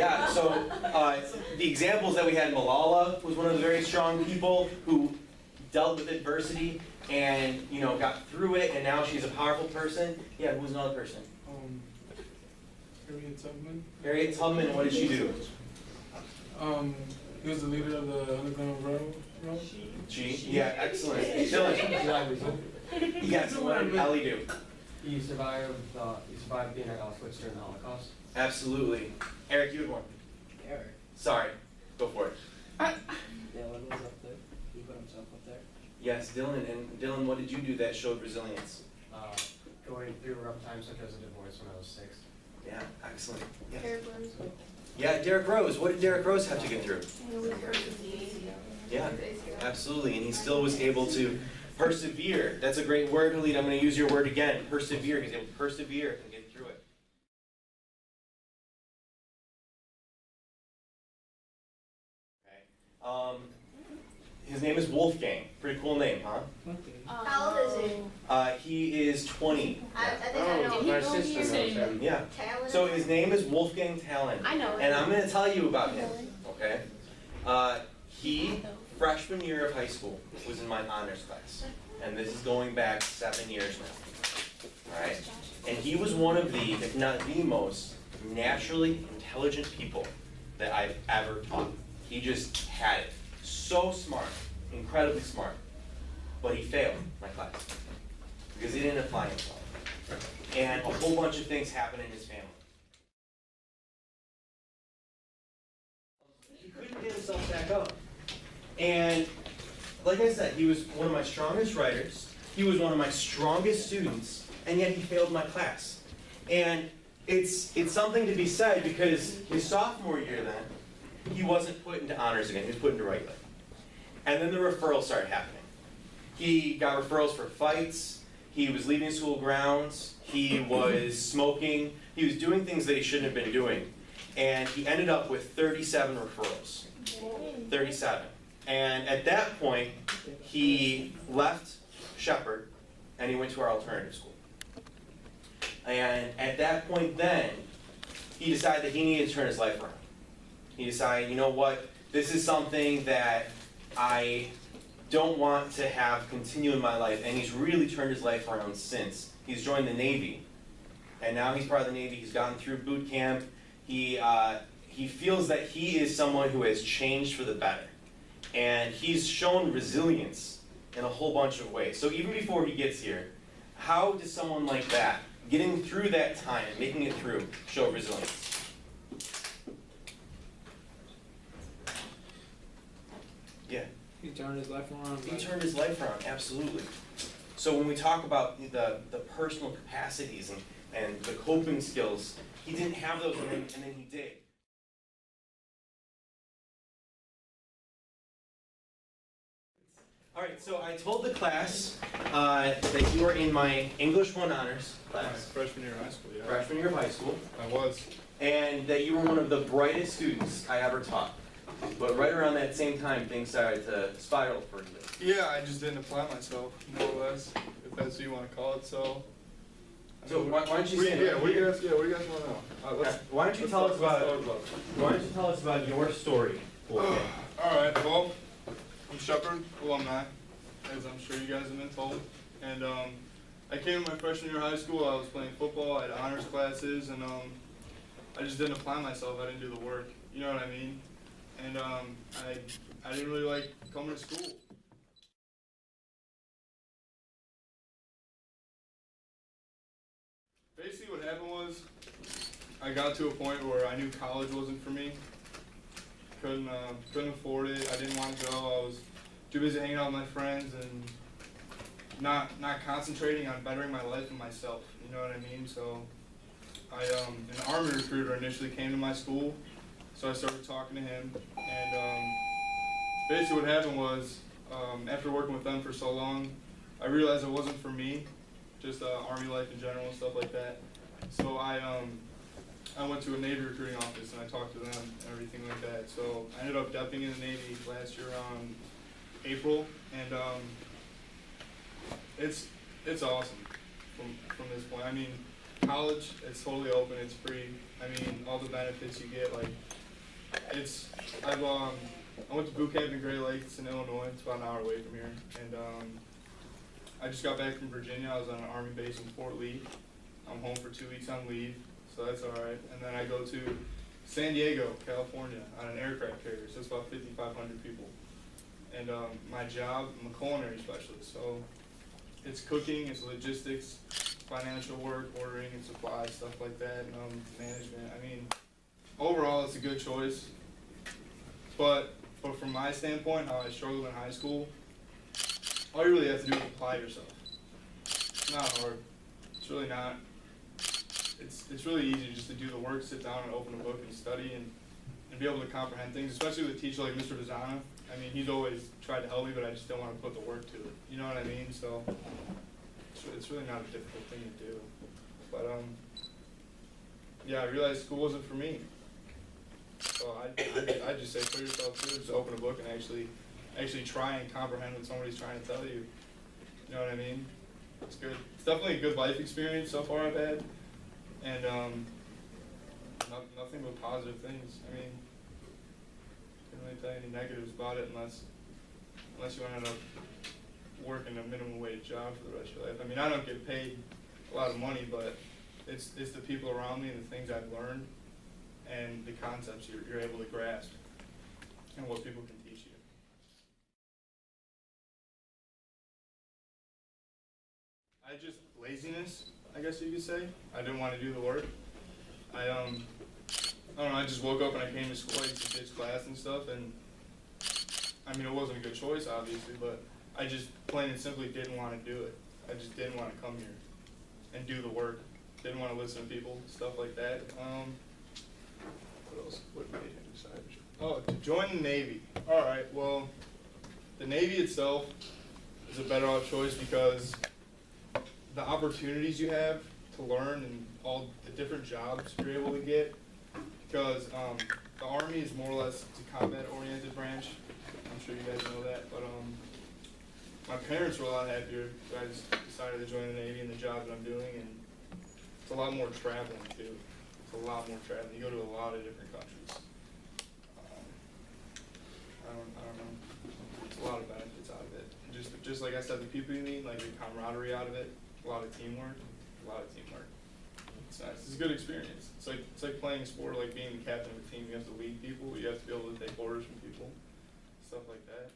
Yeah, so the examples that we had, Malala was one of the very strong people who dealt with adversity and got through it, and now she's a powerful person. Yeah, who's another person? Harriet Tubman. Harriet Tubman, and what did she do? He was the leader of the Underground Railroad. She? Yeah, excellent. Dylan. Yes, what did Ellie do? He survived being at Auschwitz during the Holocaust. Absolutely. Eric, you had one. Eric. Sorry, go for it. Dylan was up there. He put himself up there. Yes, Dylan. And Dylan, what did you do that showed resilience? Going through rough times such as a divorce when I was 6. Yeah, excellent. Yes. Derek Rose. Yeah, Derek Rose. What did Derek Rose have to get through? He was persevere. Yeah, absolutely. And he still was able to persevere. That's a great word, Halid. I'm going to use your word again. Persevere. He's able to persevere and get through it. Okay. His name is Wolfgang. Pretty cool name, huh? How old is he? He is 20. I think I know. My sister knows him. Yeah. Talon. So his name is Wolfgang Tallon. I know And him. I'm going to tell you about him, okay? He, freshman year of high school, was in my honors class. And this is going back 7 years now. All right? And he was one of the, if not the most, naturally intelligent people that I've ever taught. He just had it. So smart, incredibly smart. But he failed my class because he didn't apply himself. And a whole bunch of things happened in his family. He couldn't get himself back up. And like I said, he was one of my strongest writers. He was one of my strongest students, and yet he failed my class. And it's something to be said because his sophomore year then, he wasn't put into honors again, he was put into regular. And then the referrals started happening. He got referrals for fights, he was leaving school grounds, he was smoking, he was doing things that he shouldn't have been doing. And he ended up with 37 referrals. 37. And at that point, he left Shepard and he went to our alternative school. And at that point then, he decided that he needed to turn his life around. He decided, you know what, this is something that I don't want to have continue in my life, and he's really turned his life around since. He's joined the Navy, and now he's part of the Navy. He's gotten through boot camp. He feels that he is someone who has changed for the better, and he's shown resilience in a whole bunch of ways. So even before he gets here, how does someone like that, getting through that time and making it through, show resilience? Yeah. He turned his life around. He turned his life around, absolutely. So when we talk about the personal capacities and the coping skills, he didn't have those and then he did. All right, so I told the class that you were in my English 1 honors class. Freshman year of high school, yeah. Freshman year of high school. I was. And that you were one of the brightest students I ever taught. But right around that same time, things started to spiral for you. Yeah, I just didn't apply myself, more or less, if that's what you want to call it. So why don't you say? what do you guys want to know? Why don't you tell us about your story? All right. Well, I'm Shepard alumni, as I'm sure you guys have been told. And I came in my freshman year of high school. I was playing football. I had honors classes, and I just didn't apply myself. I didn't do the work. You know what I mean? And I didn't really like coming to school. Basically what happened was I got to a point where I knew college wasn't for me. Couldn't afford it. I didn't want to go. I was too busy hanging out with my friends and not concentrating on bettering my life and myself. You know what I mean? So an Army recruiter initially came to my school. So I started talking to him, and basically what happened was, after working with them for so long, I realized it wasn't for me, just Army life in general and stuff like that. So I went to a Navy recruiting office and I talked to them and everything like that. So I ended up depping in the Navy last year around April, and it's awesome from this point. I mean, college, it's totally open, it's free. I mean, all the benefits you get, like, I went to boot camp in Great Lakes in Illinois. It's about an hour away from here. And I just got back from Virginia. I was on an Army base in Fort Lee. I'm home for 2 weeks on leave, so that's all right. And then I go to San Diego, California, on an aircraft carrier. So it's about 5,500 people. And my job, I'm a culinary specialist. So it's cooking, it's logistics, financial work, ordering and supplies, stuff like that, and management. I mean, overall, it's a good choice. But from my standpoint, how I struggled in high school, all you really have to do is apply yourself. It's not hard. It's really not. It's really easy just to do the work, sit down and open a book and study and be able to comprehend things, especially with a teacher like Mr. Vazzana. I mean, he's always tried to help me, but I just don't want to put the work to it. You know what I mean? So it's really not a difficult thing to do. But yeah, I realized school wasn't for me. So I just say put yourself through, just open a book and actually try and comprehend what somebody's trying to tell you. You know what I mean? It's good. It's definitely a good life experience so far I've had, and nothing but positive things. I mean, can't really tell you any negatives about it unless you end up working a minimum wage job for the rest of your life. I mean, I don't get paid a lot of money, but it's the people around me and the things I've learned and the concepts you're able to grasp and what people can teach you. Laziness, I guess you could say. I didn't want to do the work. I don't know, I just woke up and I came to school, I used to ditch class and stuff, and I mean, it wasn't a good choice, obviously, but I just plain and simply didn't want to do it. I just didn't want to come here and do the work. Didn't want to listen to people, stuff like that. What else? What made him decide? Oh, to join the Navy. All right, well, the Navy itself is a better off choice because the opportunities you have to learn and all the different jobs you're able to get, because the Army is more or less a combat-oriented branch. I'm sure you guys know that, but my parents were a lot happier when I just decided to join the Navy and the job that I'm doing, and it's a lot more traveling too. It's a lot more traveling. You go to a lot of different countries. I don't know. It's a lot of benefits out of it. Just like I said, the people you meet, like the camaraderie out of it, a lot of teamwork. It's nice. It's a good experience. It's like playing a sport, like being the captain of a team. You have to lead people. You have to be able to take orders from people, stuff like that.